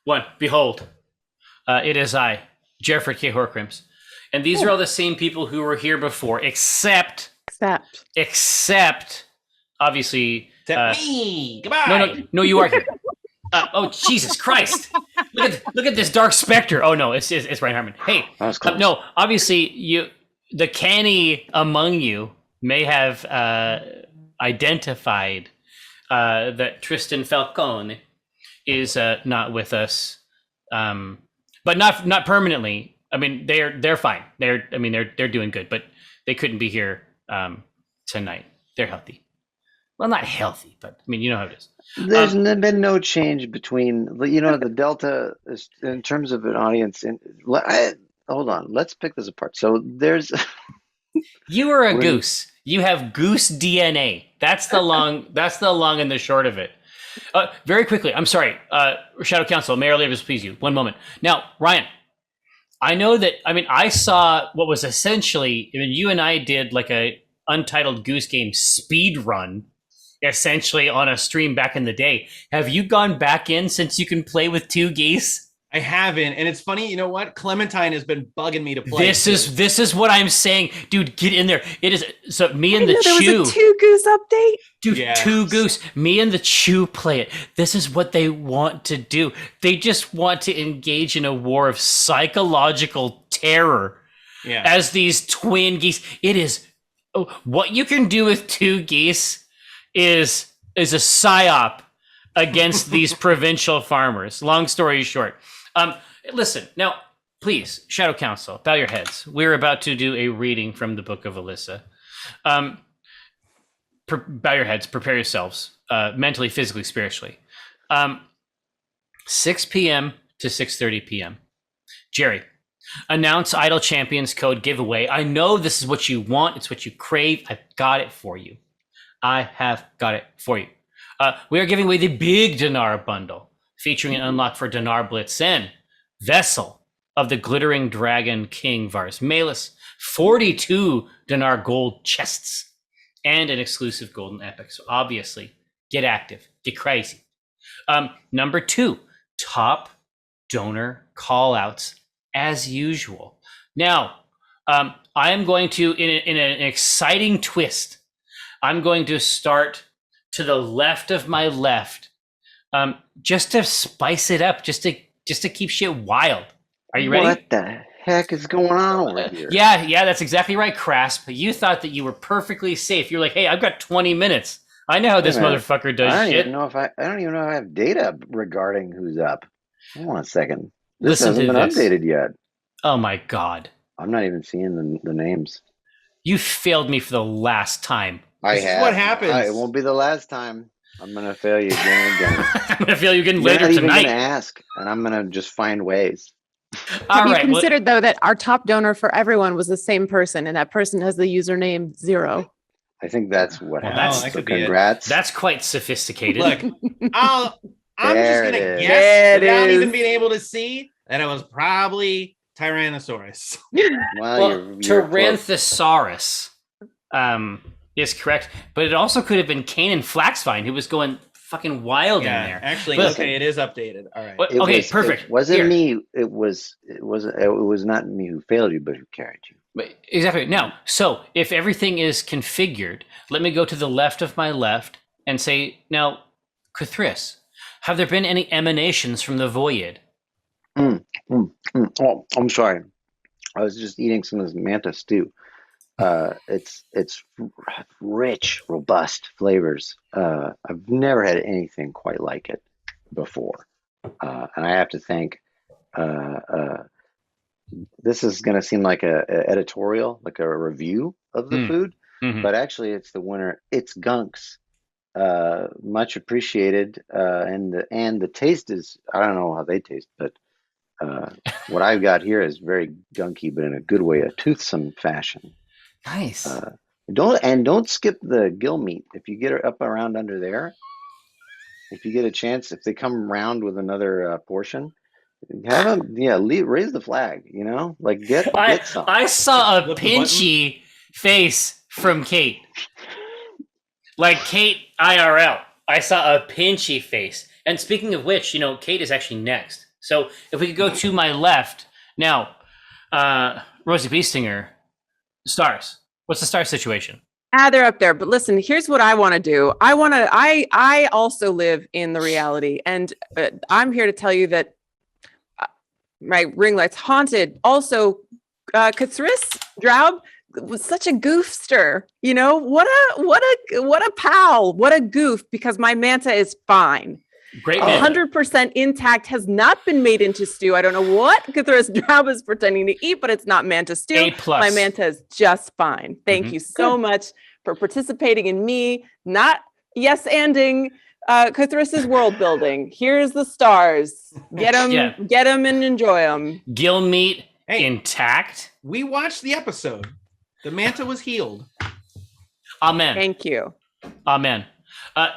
one. Behold, it is I, Jeffrey K. Horcrims. And these are all the same people who were here before, except obviously. Except me. Goodbye. No, you are here. Oh, Jesus Christ! Look at this dark specter. Oh no, it's Ryan Hartman. Hey, no, obviously the canny among you may have identified that Tristan Falcone is not with us, but not permanently. I mean, they're fine. They're doing good, but they couldn't be here tonight. They're healthy. Well, not healthy, but I mean, you know how it is. There's been no change between, the Delta is, in terms of an audience. Hold on, let's pick this apart. So there's. You are a goose. You have goose DNA. That's the long and the short of it. Very quickly, I'm sorry, Shadow Council, Mayor Labors, please you. One moment. Now, Ryan, I know that. I mean, I saw what was essentially. I mean, you and I did like a Untitled Goose Game speed run. Essentially on a stream back in the day. Have you gone back in since you can play with two geese? I haven't, and it's funny. You know what? Clementine has been bugging me to play. This is what I'm saying, dude. Get in there. It is so me and the Chew. Chew. There was a two goose update, dude. Yes. Two goose. Me and the Chew play it. This is what they want to do. They just want to engage in a war of psychological terror. Yeah. As these twin geese, it is what you can do with two geese. Is a psyop against these provincial farmers. Long story short. Listen, now, please, Shadow Council, bow your heads. We're about to do a reading from the Book of Alyssa. Bow your heads, prepare yourselves, mentally, physically, spiritually. 6 p.m. to 6:30 p.m. Jerry, announce Idle Champions Code giveaway. I know this is what you want. It's what you crave. I've got it for you. I have got it for you. We are giving away the big Dinar bundle, featuring an unlock for Dinar Blitzen, Vessel of the Glittering Dragon King Vars Malus, 42 Dinar gold chests, and an exclusive golden epic. So obviously, get active, get crazy. Number 2, top donor callouts as usual. Now, I am going to, in an exciting twist, I'm going to start to the left of my left, just to spice it up, just to keep shit wild. Are you ready? What the heck is going on over here? Yeah, that's exactly right, Crasp. You thought that you were perfectly safe. You're like, hey, I've got 20 minutes. I know how this motherfucker does shit. I don't even know if I have data regarding who's up. Hold on a second. This Listen hasn't been updated yet. Oh my God. I'm not even seeing the names. You failed me for the last time. This is what happens. It won't be the last time. I'm going to fail you again and again. I'm going to fail you again later tonight. You're not tonight. even going to ask, and I'm going to just find ways. Have you considered, though, that our top donor for everyone was the same person, and that person has the username 0? I think that's what happened. So congrats. That's quite sophisticated. Look, I'm just going to guess without even being able to see that it was probably Tyrannosaurus. Well, Tyrannosaurus is correct, but it also could have been Kane and Flaxvine, who was going fucking wild in there. Actually, okay, it is updated. All right. Perfect. It wasn't me. It was not me who failed you, but who carried you. Exactly. Now, so if everything is configured, let me go to the left of my left and say, now, Cthulhu, have there been any emanations from the void? Oh, I'm sorry. I was just eating some of this manta stew. It's rich, robust flavors. I've never had anything quite like it before. And I have to thank, this is going to seem like a editorial, like a review of the food, but actually it's the winner. It's Gunks. Much appreciated. And the taste is, I don't know how they taste, but what I've got here is very gunky, but in a good way, a toothsome fashion. Nice. Don't skip the gill meat. If you get her up around under there, if you get a chance, if they come around with another portion, have them. Raise the flag. Get some. I saw a pinchy face from Kate, like Kate IRL. I saw a pinchy face. And speaking of which, Kate is actually next. So if we could go to my left now, Rosie Beestinger, stars. What's the star situation? They're up there. But listen, here's what I want to do. I also live in the reality, and I'm here to tell you that my ring light's haunted. Also, Kathris Draub was such a goofster. You know, what a pal, what a goof, because my manta is fine. Great manta. 100% intact, has not been made into stew. I don't know what Kathris Draub is pretending to eat, but it's not manta stew. A+. My manta is just fine. Thank you so much for participating in me, not yes-anding Kathris's world building. Here's the stars. Get them and enjoy them. Gill meat intact. We watched the episode. The manta was healed. Amen. Thank you. Amen.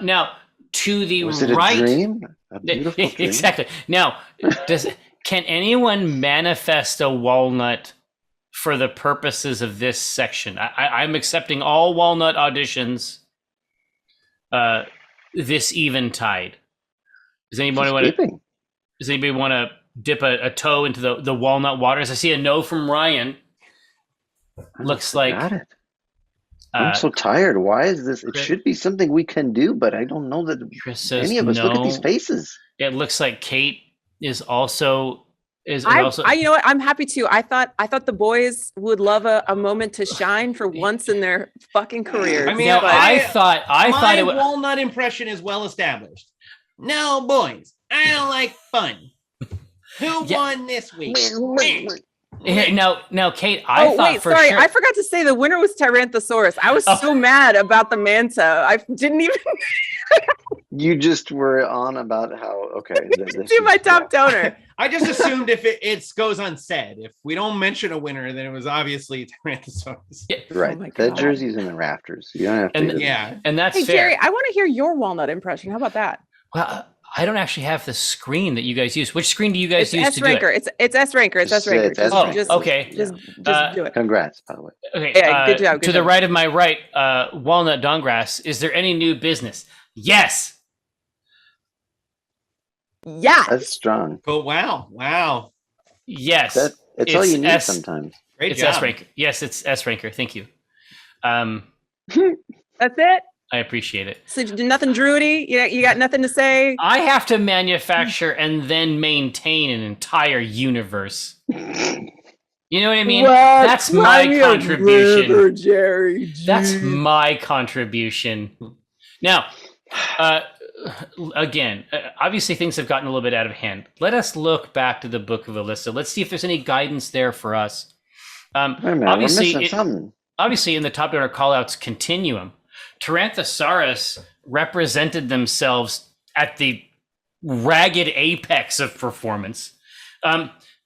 Now, to the Was it right. a dream? A beautiful dream? Exactly. Now, can anyone manifest a walnut for the purposes of this section? I'm accepting all walnut auditions this eventide. Does anybody want to dip a toe into the walnut waters? I see a no from Ryan. Looks like Got it. I'm so tired. Why is this? It Chris, should be something we can do, but I don't know that any of us look at these faces. It looks like Kate is also you know what? I'm happy to. I thought the boys would love a moment to shine for once in their fucking careers. I mean, now, I thought my it was walnut impression is well established. No, boys, I don't like fun. Who won this week? Now, Kate, I forgot to say the winner was Tyrannosaurus. I was so mad about the manta. I didn't even. You just were on about how do my top donor. I just assumed if it goes unsaid, if we don't mention a winner, then it was obviously Tyrannosaurus. Yeah. Right. Oh that jersey's in the rafters. You don't have to. And that's hey, fair. Jerry, I want to hear your walnut impression. How about that? Well, I don't actually have the screen that you guys use. Which screen do you guys use to do it? It's S-Ranker. It's S-Ranker. Okay. Just do it. Congrats, by the way. Okay. Yeah, good job. To the right of my right, Walnut Dongrass, is there any new business? Yes. Yeah. That's strong. Oh, wow. Yes. It's all you need sometimes. Great job. S-Ranker. Yes, it's S-Ranker. Thank you. That's it? I appreciate it. So nothing druidy? You got nothing to say? I have to manufacture and then maintain an entire universe. You know what I mean? That's my contribution. River, Jerry. That's my contribution. Now, again, obviously things have gotten a little bit out of hand. Let us look back to the Book of Alyssa. Let's see if there's any guidance there for us. Obviously, in the top donor callouts continuum, Tyrannosaurus represented themselves at the ragged apex of performance.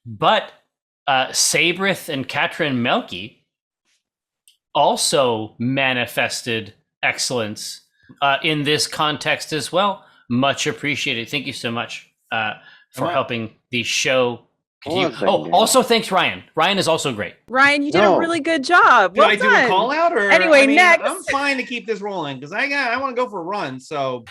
But Sabrith and Katrin Melky also manifested excellence in this context as well. Much appreciated. Thank you so much for helping the show continue. Also thanks Ryan. Ryan is also great. Ryan, you did a really good job. Did I do a call out or anyway? Next, I'm fine to keep this rolling because I want to go for a run. So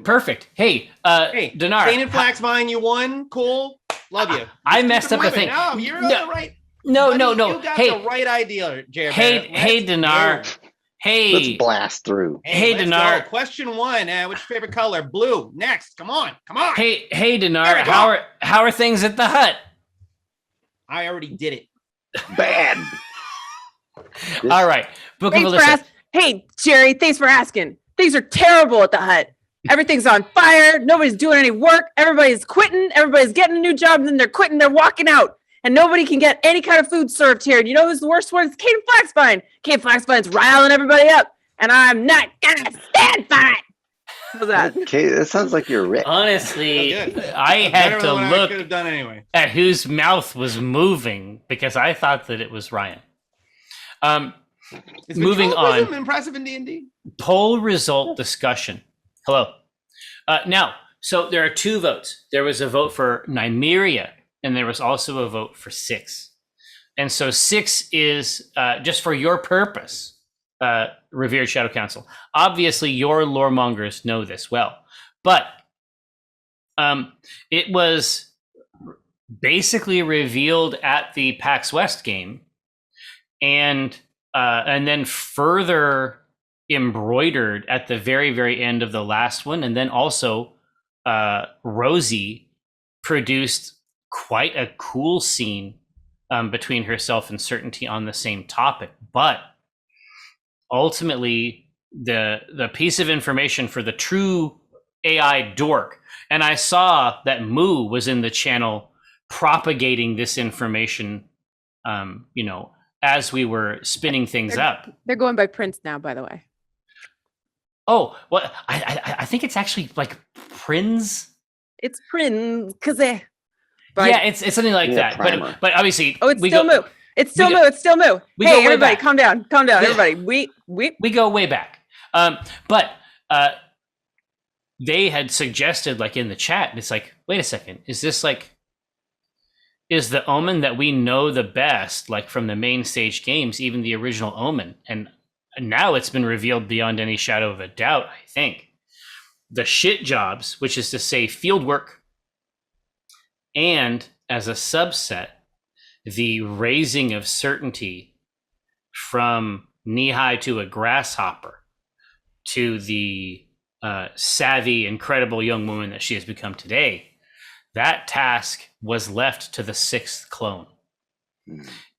perfect. Hey, Dinar, Tainted Flaxvine, you won. Cool, love you. I messed up the thing. No, you're on the right. No. You got the right idea, Jared. Hey, Dinar. Hey, let's blast through. Hey, Dinar. Question 1. What's your favorite color? Blue. Next. Come on. Hey, Dinar. How are things at the hut? I already did it. Bad. All right. Book of Alyssa. Hey, Jerry, thanks for asking. Things are terrible at the hut. Everything's on fire. Nobody's doing any work. Everybody's quitting. Everybody's getting a new job, and then they're quitting. They're walking out. And nobody can get any kind of food served here. And you know who's the worst one? It's Kate Flaxvine. Kate Flaxvine's riling everybody up. And I'm not going to stand for it. How's that? Okay, that sounds like you're rich. Honestly, I had to look at whose mouth was moving because I thought that it was Ryan. Moving on. Impressive in D&D. Poll result discussion. Hello. Now, so there are 2 votes. There was a vote for Nymeria, and there was also a vote for 6. And so 6 is just for your purpose. Revered Shadow Council. Obviously, your loremongers know this well, but it was basically revealed at the PAX West game, and then further embroidered at the very, very end of the last one. And then also Rosie produced quite a cool scene between herself and Certainty on the same topic. But ultimately, the piece of information for the true AI dork, and I saw that Moo was in the channel propagating this information, as we were spinning things up. They're going by Prince now, by the way. Oh, well, I think it's actually like Prince. It's Prince, because yeah, it's something like that. But obviously, it's still Moo. It's still Moo. It's still Moo. Hey, everybody, calm down. Calm down, everybody. We go way back. But they had suggested, like in the chat, it's like, wait a second, is this like, is the Omen that we know the best, like from the main stage games, even the original Omen? And now it's been revealed beyond any shadow of a doubt, I think. The shit jobs, which is to say field work, and as a subset, the raising of Certainty from knee-high to a grasshopper to the savvy, incredible young woman that she has become today, that task was left to the 6th clone.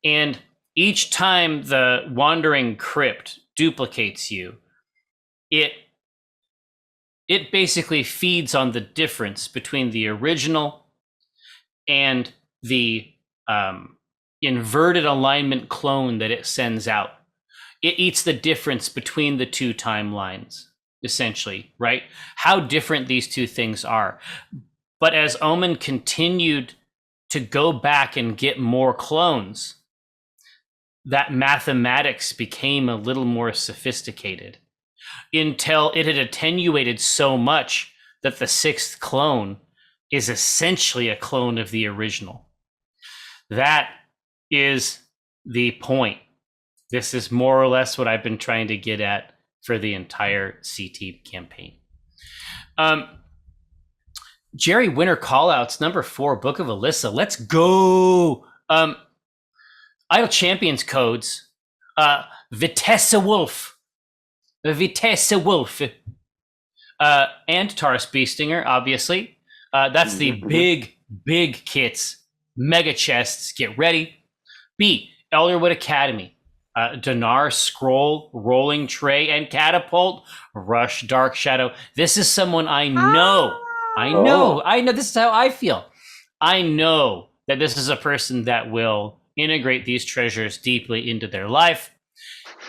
And each time the Wandering Crypt duplicates you, it basically feeds on the difference between the original and the inverted alignment clone that it sends out. It eats the difference between the two timelines, essentially, right? How different these two things are. But as Omen continued to go back and get more clones, that mathematics became a little more sophisticated until it had attenuated so much that the 6th clone is essentially a clone of the original. That is the point. This is more or less what I've been trying to get at for the entire CT campaign. Jerry, winner callouts, number 4, Book of Alyssa. Let's go. Idle Champions codes. Vitesse Wolf. Vitesse Wolf. And Taurus Beastinger, obviously. That's the big kits. Mega chests. Get ready. B, Elderwood Academy. Dinar, Scroll, Rolling Tray, and Catapult. Rush, Dark Shadow. This is someone I know. I know. This is how I feel. I know that this is a person that will integrate these treasures deeply into their life.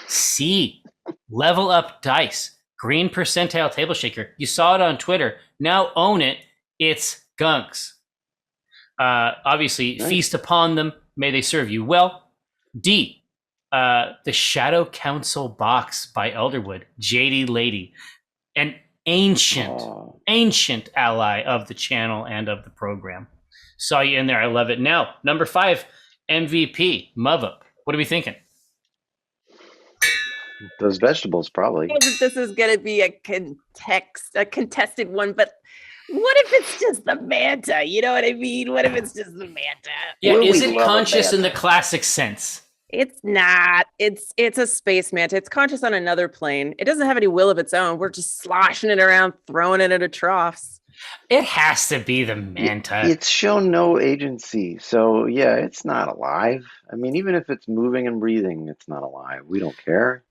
C, Level Up Dice. Green percentile table shaker. You saw it on Twitter. Now own it. It's gunks. Obviously, feast upon them. May they serve you well. D, the Shadow Council box by Elderwood. JD Lady. An ancient ally of the channel and of the program. Saw you in there. I love it. Now, number 5, MVP, Muvup. What are we thinking? Those vegetables, probably. This is going to be a contested one, but what if it's just the manta? You know what I mean? What if it's just the manta? Yeah, is it conscious in the classic sense? It's not. It's a space manta. It's conscious on another plane. It doesn't have any will of its own. We're just sloshing it around, throwing it into troughs. It has to be the manta. It's shown no agency. So, yeah, it's not alive. I mean, even if it's moving and breathing, it's not alive. We don't care.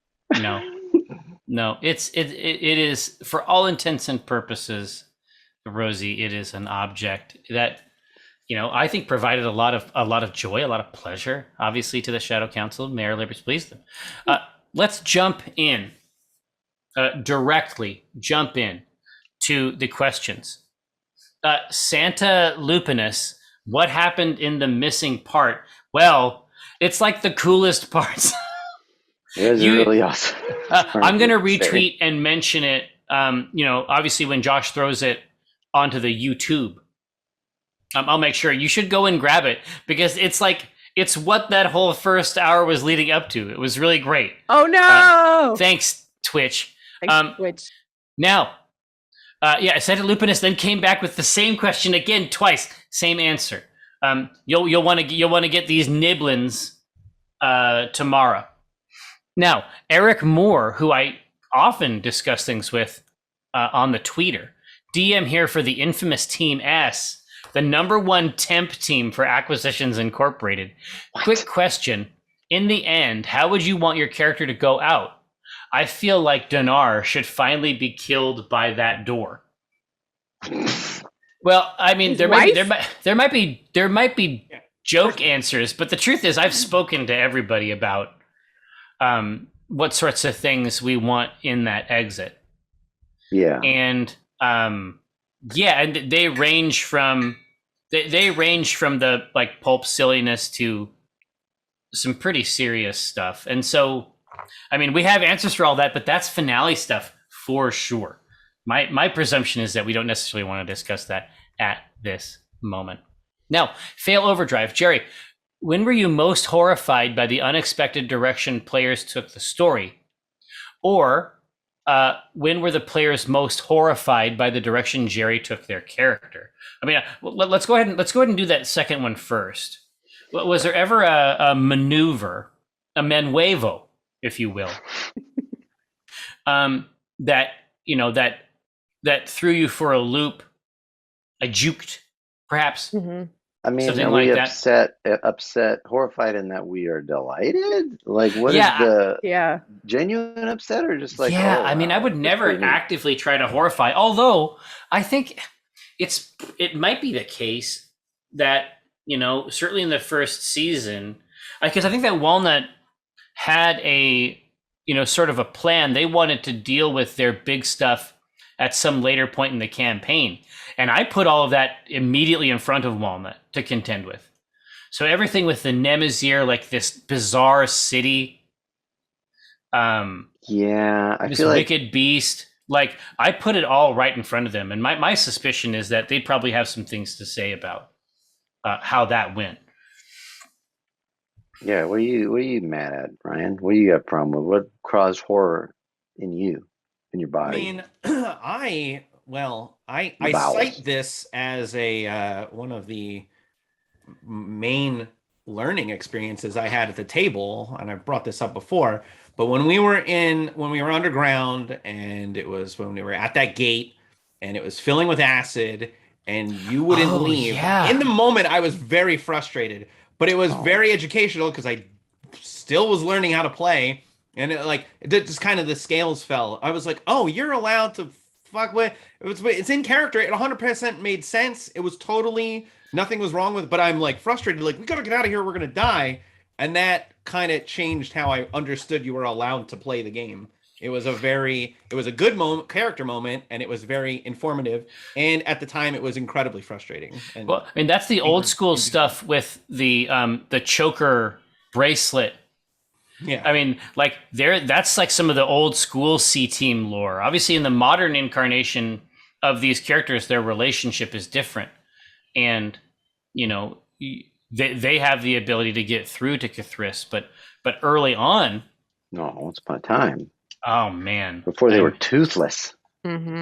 No, it is, for all intents and purposes, Rosie, it is an object that, I think provided a lot of joy, a lot of pleasure, obviously, to the Shadow Council. May our labors please them. Let's jump in, directly jump in to the questions. Santa Lupinus, what happened in the missing part? Well, it's like the coolest parts. It was really awesome. I'm going to retweet and mention it, obviously when Josh throws it onto the YouTube. I'll make sure you should go and grab it, because it's what that whole first hour was leading up to. It was really great. Oh no! Thanks, Twitch. Thanks, Twitch. Now, Santa Lupinus then came back with the same question again twice, same answer. You'll want to get these nibblins tomorrow. Now, Eric Moore, who I often discuss things with on the tweeter, DM here for the infamous Team S, the #1 temp team for Acquisitions Incorporated. What? Quick question. In the end, how would you want your character to go out? I feel like Dinar should finally be killed by that door. Well, I mean, there might be joke answers, but the truth is, I've spoken to everybody about what sorts of things we want in that exit. Yeah, and and they range from the like pulp silliness to some pretty serious stuff. And so, I mean, we have answers for all that, but that's finale stuff for sure. My presumption is that we don't necessarily want to discuss that at this moment. Now, fail overdrive. Jerry, when were you most horrified by the unexpected direction players took the story? Or when were the players most horrified by the direction Jerry took their character? I mean, let's go ahead and do that second one first. Was there ever a maneuver, a menuevo, if you will, that threw you for a loop, a juked, perhaps? Mm-hmm. I mean, something are like we that. upset, horrified in that we are delighted? Like, what is the genuine upset, or just like, I mean, I would never actively try to horrify, although I think it might be the case that, certainly in the first season, because I think that Walnut had a, sort of a plan. They wanted to deal with their big stuff at some later point in the campaign. And I put all of that immediately in front of Walnut to contend with. So everything with the Nemazir, like this bizarre city, I this feel wicked beast, like I put it all right in front of them. And my suspicion is that they probably have some things to say about how that went. Yeah, what are you mad at, Ryan? What do you got a problem with? What caused horror in you, in your body? I mean, I cite this as a one of the main learning experiences I had at the table, and I've brought this up before. But when we were underground, and it was when we were at that gate, and it was filling with acid, and you wouldn't leave. Yeah. In the moment, I was very frustrated, but it was very educational because I still was learning how to play, and just kind of the scales fell. I was like, oh, you're allowed to fuck with it's in character. It 100% made sense. It was totally nothing was wrong with it, but I'm like frustrated, like we gotta get out of here, we're gonna die. And that kind of changed how I understood you were allowed to play the game. It was a good moment, character moment, and it was very informative. And at the time, it was incredibly frustrating. And well, I mean, that's the old school stuff with the choker bracelet. Yeah, I mean, like that's like some of the old school C team lore. Obviously, in the modern incarnation of these characters, their relationship is different, and they have the ability to get through to Cthulhu, but early on, no, once upon a time. Oh man! Before they were toothless,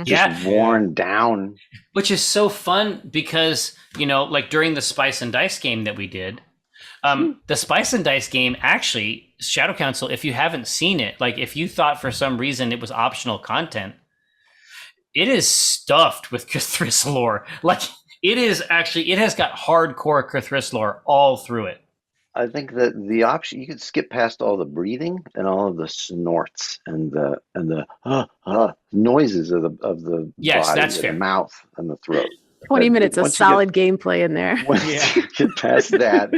just worn down. Which is so fun because like during the Spice and Dice game that we did, the Spice and Dice game actually, Shadow Council. If you haven't seen it, like if you thought for some reason it was optional content, it is stuffed with Cthulhu lore. Like it is actually, it has got hardcore Cthulhu lore all through it. I think that the option, you could skip past all the breathing and all of the snorts and the noises of the body, that's fair. the mouth and the throat. 20 minutes of solid gameplay in there. Once you get past that,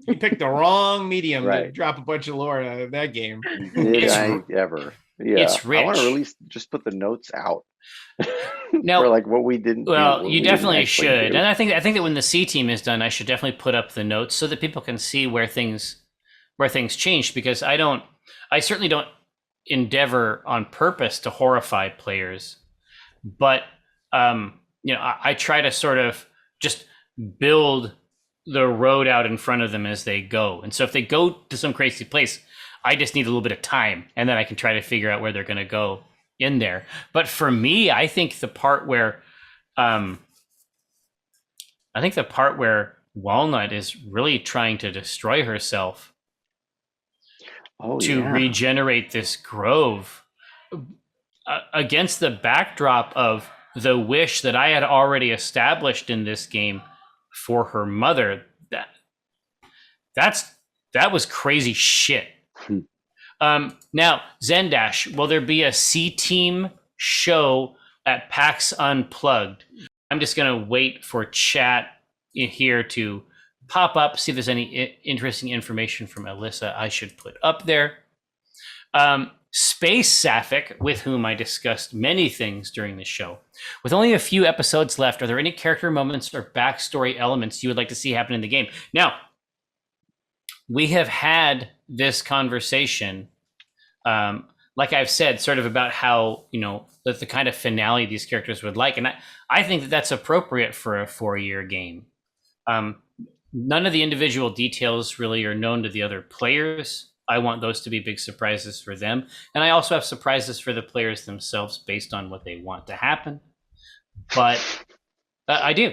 you picked the wrong medium to drop a bunch of lore out of that game. Did I ever? Yeah, it's rich. I want to just put the notes out. No, for like what we didn't. Well, you definitely should, and I think that when the C team is done, I should definitely put up the notes so that people can see where things changed. Because I certainly don't endeavor on purpose to horrify players, but I try to sort of just build the road out in front of them as they go. And so if they go to some crazy place, I just need a little bit of time, and then I can try to figure out where they're going to go in there. But for me, I think the part where Walnut is really trying to destroy herself to yeah. regenerate this grove against the backdrop of the wish that I had already established in this game for her mother. That was crazy shit. Now, Zendash, will there be a C-Team show at PAX Unplugged? I'm just going to wait for chat in here to pop up, see if there's any interesting information from Alyssa I should put up there. Space Sapphic, with whom I discussed many things during the show. With only a few episodes left, are there any character moments or backstory elements you would like to see happen in the game? Now, we have had this conversation, like I've said, sort of about how, the kind of finale these characters would like. And I think that that's appropriate for a 4-year game. None of the individual details really are known to the other players. I want those to be big surprises for them. And I also have surprises for the players themselves based on what they want to happen. But I do.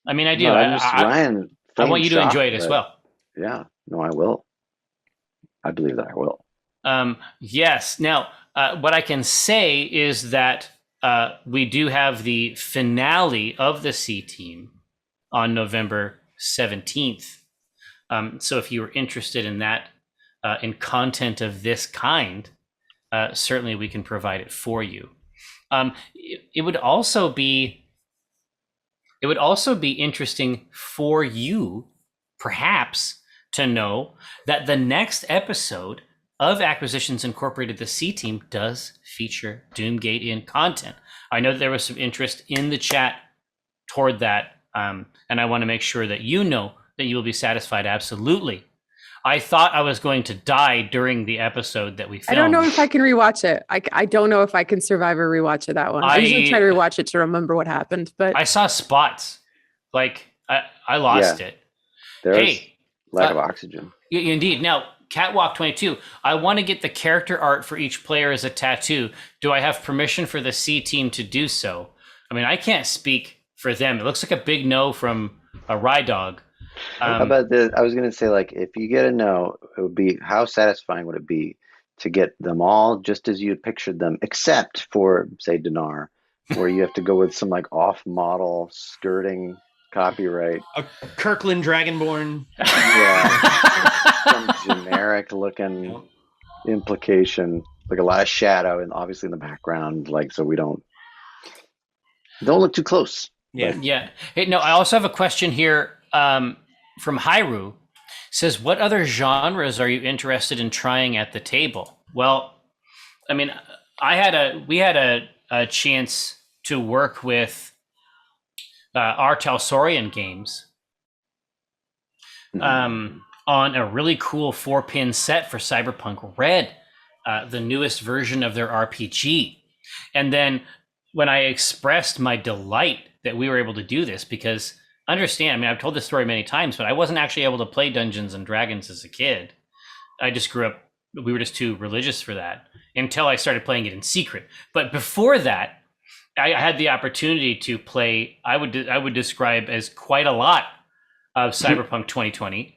I mean, I do. No, I want you to enjoy it as well. Yeah, no, I will. I believe that I will. Yes. Now, what I can say is that we do have the finale of the C-Team on November 17th. So if you were interested in that, in content of this kind, certainly we can provide it for you. It would also be interesting for you, perhaps, to know that the next episode of Acquisitions Incorporated, the C-Team, does feature Doomgate in content. I know that there was some interest in the chat toward that, and I want to make sure that you know that you will be satisfied. Absolutely. I thought I was going to die during the episode that we filmed. I don't know if I can rewatch it. I don't know if I can survive a rewatch of that one. I usually try to rewatch it to remember what happened, but I saw spots. Like I lost it. There's lack of oxygen. Indeed. Now, Catwalk 22, I want to get the character art for each player as a tattoo. Do I have permission for the C-Team to do so? I mean, I can't speak for them. It looks like a big no from a Rye Dog. How about this? I was going to say, like, if you get a no, it would be, how satisfying would it be to get them all just as you pictured them, except for, say, Dinar, where you have to go with some like off-model skirting copyright. A Kirkland Dragonborn. Yeah. Some generic looking implication, like a lot of shadow and obviously in the background, like, so we don't look too close. Yeah. Yeah. Hey, no, I also have a question here from Hyru. Says, what other genres are you interested in trying at the table? Well, I mean, we had a chance to work with our Talsorian games on a really cool 4-pin set for Cyberpunk Red, the newest version of their RPG. And then when I expressed my delight that we were able to do this, because understand, I mean, I've told this story many times, but I wasn't actually able to play Dungeons and Dragons as a kid. I just grew up, we were just too religious for that until I started playing it in secret. But before that, I had the opportunity to play, I would describe as quite a lot of Cyberpunk 2020.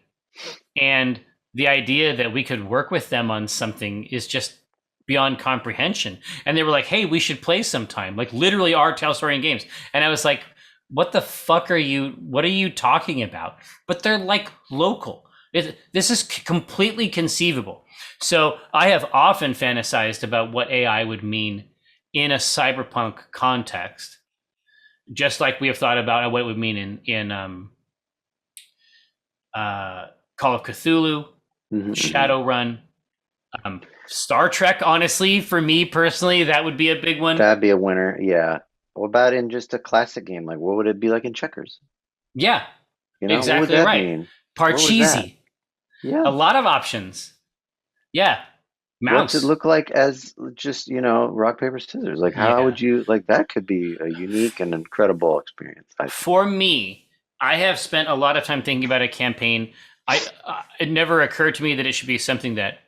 And the idea that we could work with them on something is just beyond comprehension. And they were like, hey, we should play sometime, like literally our Talsorian games. And I was like, what the fuck what are you talking about? But they're like local. This is completely conceivable. So I have often fantasized about what AI would mean in a cyberpunk context, just like we have thought about what it would mean in Call of Cthulhu, Shadowrun, Star Trek. Honestly, for me personally, that would be a big one. That'd be a winner. Yeah. What about in just a classic game? Like, what would it be like in Checkers? Yeah, you know, exactly right. Mean? Parcheesi. Yeah, a lot of options. Yeah. Mouse. What's it look like as just, rock, paper, scissors? Like, how would you, like, that could be a unique and incredible experience. For me, I have spent a lot of time thinking about a campaign. It never occurred to me that it should be something that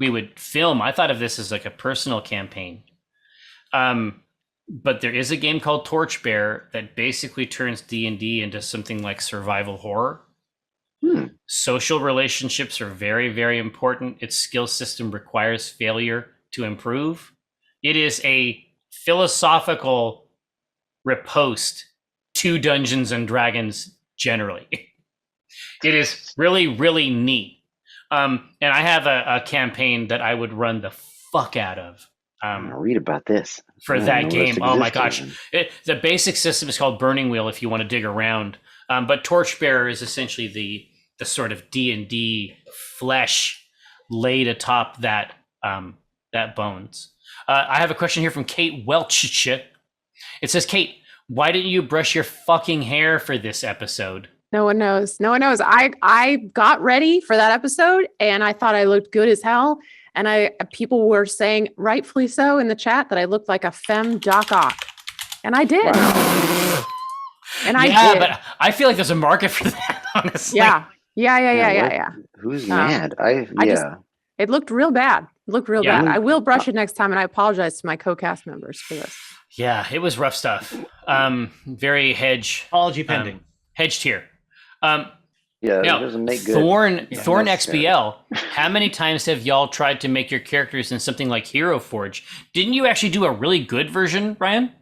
we would film. I thought of this as like a personal campaign. But there is a game called Torchbearer that basically turns D&D into something like survival horror. Social relationships are very, very important. Its skill system requires failure to improve. It is a philosophical riposte to Dungeons and Dragons generally. It is really, really neat. And I have a campaign that I would run the fuck out of. I'm gonna read about this For that game. Oh my gosh. The basic system is called Burning Wheel if you want to dig around. But Torchbearer is essentially the sort of D&D flesh laid atop that bones. I have a question here from Kate Welch. It says, Kate, why didn't you brush your fucking hair for this episode? No one knows. No one knows. I got ready for that episode and I thought I looked good as hell. And people were saying, rightfully so, in the chat that I looked like a femme Doc Ock. And I did. Wow. And I did. But I feel like there's a market for that, honestly. Yeah. Who's mad? It looked real bad. It looked real bad. I will brush it next time, and I apologize to my co-cast members for this. Yeah, it was rough stuff. Very apology pending. Hedged here. It doesn't make good. Thorn XBL. How many times have y'all tried to make your characters in something like Hero Forge? Didn't you actually do a really good version, Ryan?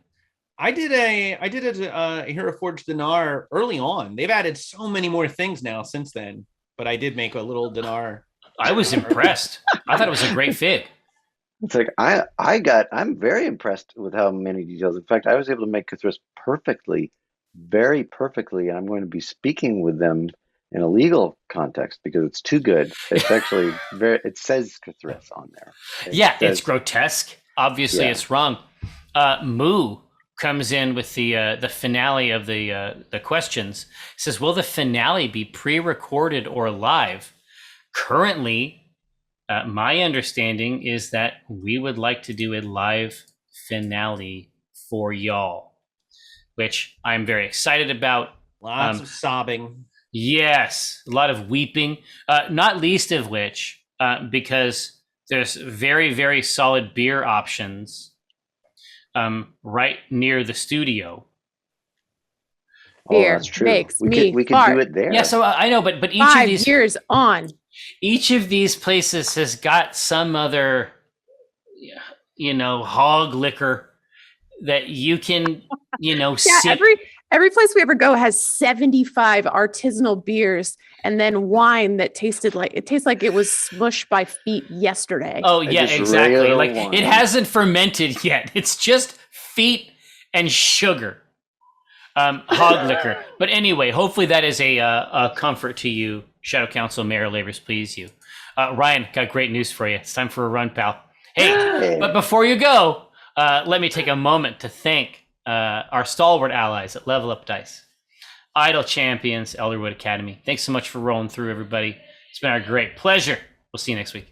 I did a Hero Forge Dinar early on. They've added so many more things now since then. But I did make a little Dinar. I was impressed. I thought it was a great fit. It's like I'm very impressed with how many details. In fact, I was able to make Cthulhu perfectly, very perfectly, and I'm going to be speaking with them in a legal context because it's too good. It's actually it says Cthulhu on there. It's grotesque. Obviously, it's wrong. Moo comes in with the finale of the questions. It says, will the finale be pre-recorded or live? Currently, my understanding is that we would like to do a live finale for y'all, which I'm very excited about. Lots of sobbing. Yes, a lot of weeping, not least of which because there's very, very solid beer options right near the studio. Beer that's true. makes we could do it there. Yeah, so I know, but each 5 of these years on. Each of these places has got some other, hog liquor that you can, sip. Every place we ever go has 75 artisanal beers and then wine that tastes like it was smushed by feet yesterday. Oh yeah, exactly. Like wine. It hasn't fermented yet. It's just feet and sugar. Hog liquor. But anyway, hopefully that is a comfort to you. Shadow Council Mayor Lavers, please you. Ryan, got great news for you. It's time for a run, pal. Hey, but before you go, let me take a moment to thank our stalwart allies at Level Up Dice, Idle Champions, Elderwood Academy. Thanks so much for rolling through, everybody. It's been a great pleasure. We'll see you next week.